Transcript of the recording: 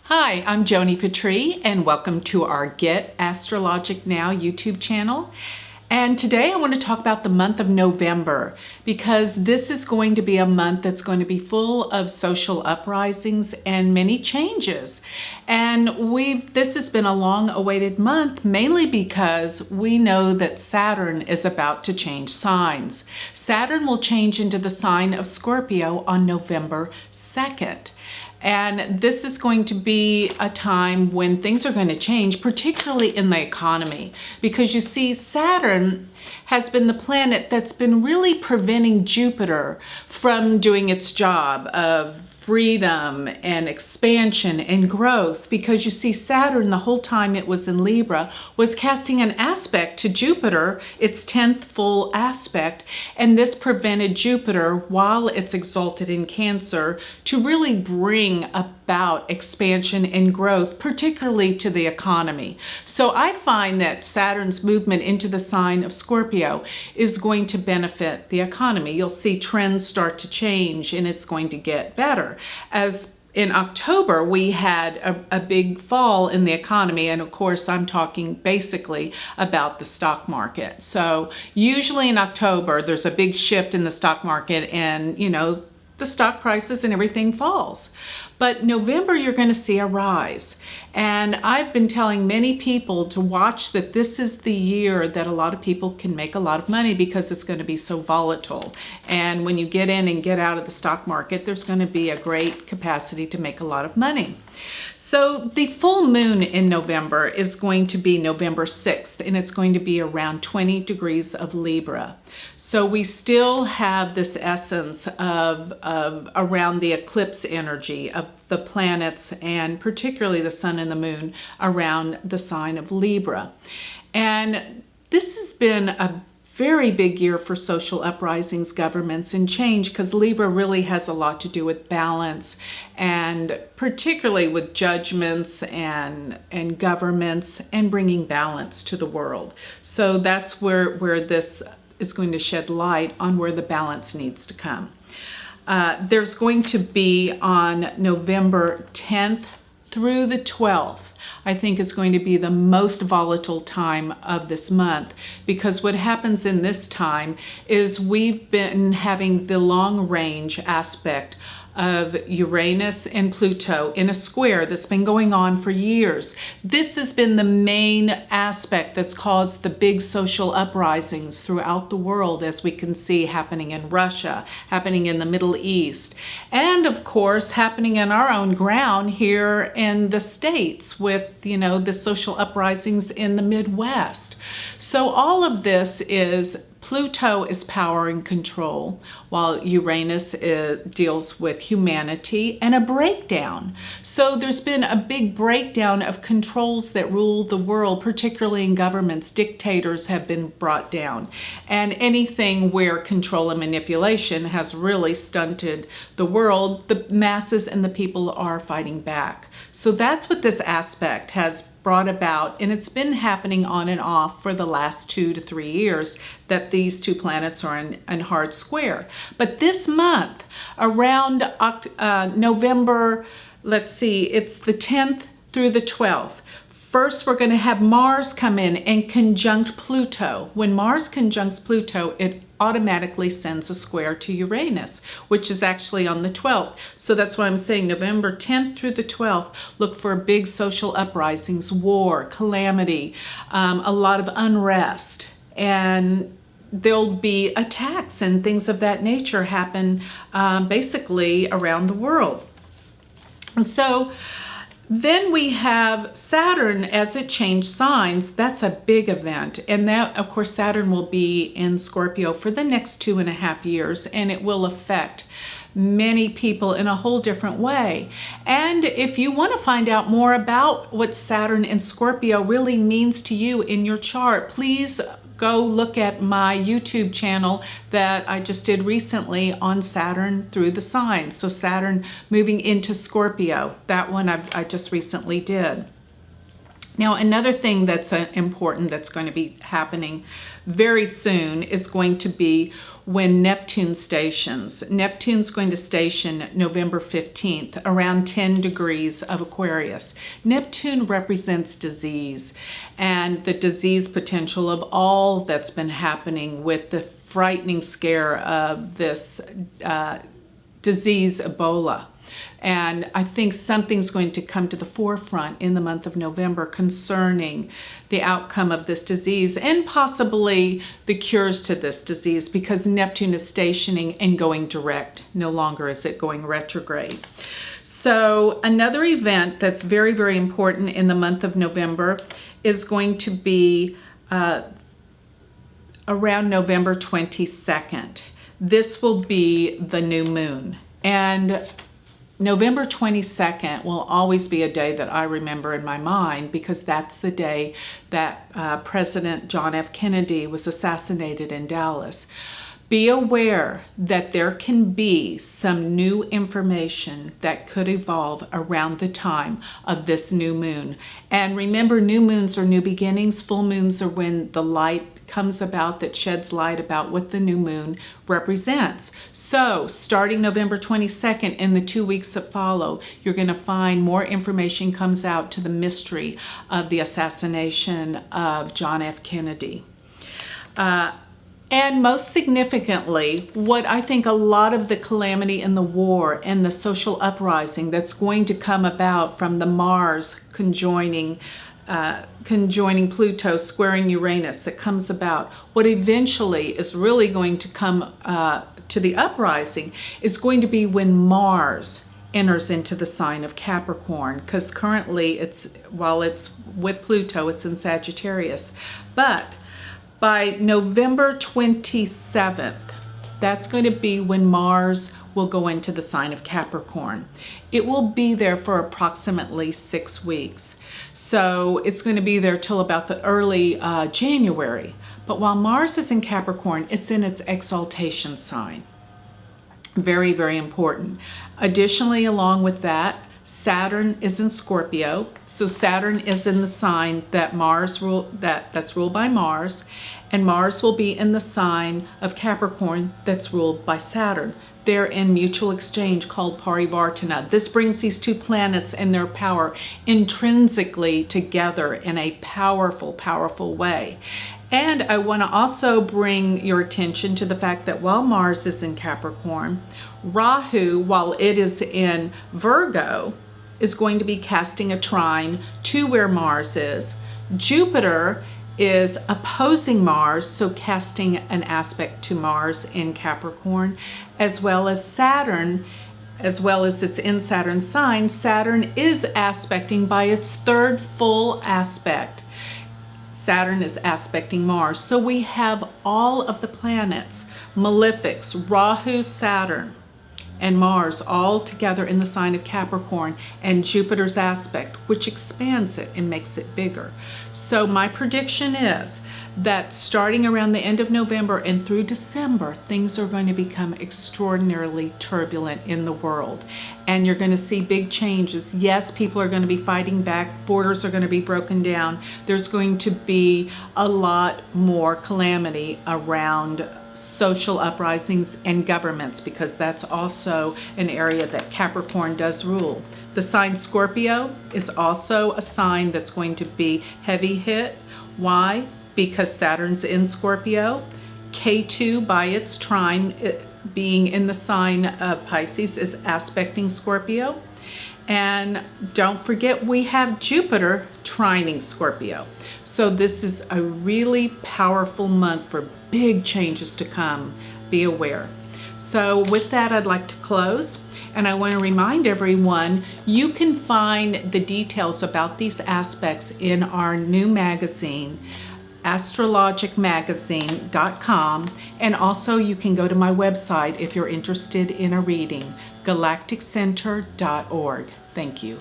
Hi, I'm Joni Patry and welcome to our Get Astrologic Now YouTube channel. And today I want to talk about the month of November because this is going to be a month that's going to be full of social uprisings and many changes. And this has been a long awaited month mainly because we know that Saturn is about to change signs. Saturn will change into the sign of Scorpio on November 2nd. And this is going to be a time when things are going to change, particularly in the economy, because you see, Saturn has been the planet that's been really preventing Jupiter from doing its job of freedom and expansion and growth, because you see, Saturn, the whole time it was in Libra, was casting an aspect to Jupiter, its 10th full aspect, and this prevented Jupiter, while it's exalted in Cancer, to really bring about expansion and growth, particularly to the economy. So I find that Saturn's movement into the sign of Scorpio is going to benefit the economy. You'll see trends start to change and it's going to get better. As in October, we had a big fall in the economy. And of course, I'm talking basically about the stock market. So usually in October, there's a big shift in the stock market and, the stock prices and everything falls. But November, you're going to see a rise. And I've been telling many people to watch that this is the year that a lot of people can make a lot of money because it's going to be so volatile. And when you get in and get out of the stock market, there's going to be a great capacity to make a lot of money. So the full moon in November is going to be November 6th, and it's going to be around 20 degrees of Libra. So we still have this essence of around the eclipse energy of the planets, and particularly the sun and the moon around the sign of Libra. And this has been a very big year for social uprisings, governments, and change, because Libra really has a lot to do with balance, and particularly with judgments and governments and bringing balance to the world. So that's where this is going to shed light on where the balance needs to come. There's going to be on November 10th through the 12th, I think is going to be the most volatile time of this month, because what happens in this time is we've been having the long range aspect of Uranus and Pluto in a square that's been going on for years. This has been the main aspect that's caused the big social uprisings throughout the world, as we can see happening in Russia, happening in the Middle East, and of course happening in our own ground here in the States with, the social uprisings in the Midwest. So all of this is Pluto is power and control, while Uranus deals with humanity and a breakdown. So there's been a big breakdown of controls that rule the world, particularly in governments. Dictators have been brought down. And anything where control and manipulation has really stunted the world, the masses and the people are fighting back. So that's what this aspect has brought about, and it's been happening on and off for the last 2 to 3 years that these two planets are in hard square. But this month, around November, it's the 10th through the 12th. First, we're going to have Mars come in and conjunct Pluto. When Mars conjuncts Pluto, it automatically sends a square to Uranus, which is actually on the 12th. So that's why I'm saying November 10th through the 12th, look for big social uprisings, war, calamity, a lot of unrest, and there'll be attacks and things of that nature happen basically around the world. So then we have Saturn as it changed signs. That's a big event. And that, of course, Saturn will be in Scorpio for the next 2.5 years, and it will affect many people in a whole different way. And if you want to find out more about what Saturn in Scorpio really means to you in your chart, please go look at my YouTube channel that I just did recently on Saturn through the signs. So Saturn moving into Scorpio, that one I just recently did. Now, another thing that's important that's going to be happening very soon is going to be when Neptune stations. Neptune's going to station November 15th around 10 degrees of Aquarius. Neptune represents disease and the disease potential of all that's been happening with the frightening scare of this disease, Ebola. And I think something's going to come to the forefront in the month of November concerning the outcome of this disease and possibly the cures to this disease, because Neptune is stationing and going direct. No longer is it going retrograde. So another event that's very, very important in the month of November is going to be around November 22nd. This will be the new moon. And November 22nd will always be a day that I remember in my mind, because that's the day that President John F. Kennedy was assassinated in Dallas. Be aware that there can be some new information that could evolve around the time of this new moon. And remember, new moons are new beginnings. Full moons are when the light comes about that sheds light about what the new moon represents. So starting November 22nd in the 2 weeks that follow, you're going to find more information comes out to the mystery of the assassination of John F. Kennedy. And most significantly, what I think a lot of the calamity in the war and the social uprising that's going to come about from the Mars conjoining Pluto, squaring Uranus, that comes about, what eventually is really going to come to the uprising is going to be when Mars enters into the sign of Capricorn, because currently while it's with Pluto, it's in Sagittarius. But by November 27th, that's going to be when Mars will go into the sign of Capricorn. It will be there for approximately 6 weeks. So it's going to be there till about the early January. But while Mars is in Capricorn, it's in its exaltation sign. Very, very important. Additionally, along with that, Saturn is in Scorpio. So Saturn is in the sign that that's ruled by Mars, and Mars will be in the sign of Capricorn that's ruled by Saturn. They're in mutual exchange called Parivartana. This brings these two planets and their power intrinsically together in a powerful, powerful way. And I want to also bring your attention to the fact that while Mars is in Capricorn, Rahu, while it is in Virgo, is going to be casting a trine to where Mars is. Jupiter is opposing Mars, so casting an aspect to Mars in Capricorn, as well as Saturn, as well as it's in Saturn's sign. Saturn is aspecting by its third full aspect. Saturn is aspecting Mars. So we have all of the planets, malefics, Rahu, Saturn, and Mars all together in the sign of Capricorn, and Jupiter's aspect, which expands it and makes it bigger. So my prediction is that starting around the end of November and through December, things are going to become extraordinarily turbulent in the world. And you're going to see big changes. Yes, people are going to be fighting back. Borders are going to be broken down. There's going to be a lot more calamity around social uprisings and governments, because that's also an area that Capricorn does rule. The sign Scorpio is also a sign that's going to be heavy hit. Why? Because Saturn's in Scorpio. K2, by its trine being in the sign of Pisces, is aspecting Scorpio. And don't forget, we have Jupiter trining Scorpio. So this is a really powerful month for big changes to come. Be aware. So with that, I'd like to close. And I want to remind everyone, you can find the details about these aspects in our new magazine, astrologicmagazine.com. And also you can go to my website if you're interested in a reading, galacticcenter.org. Thank you.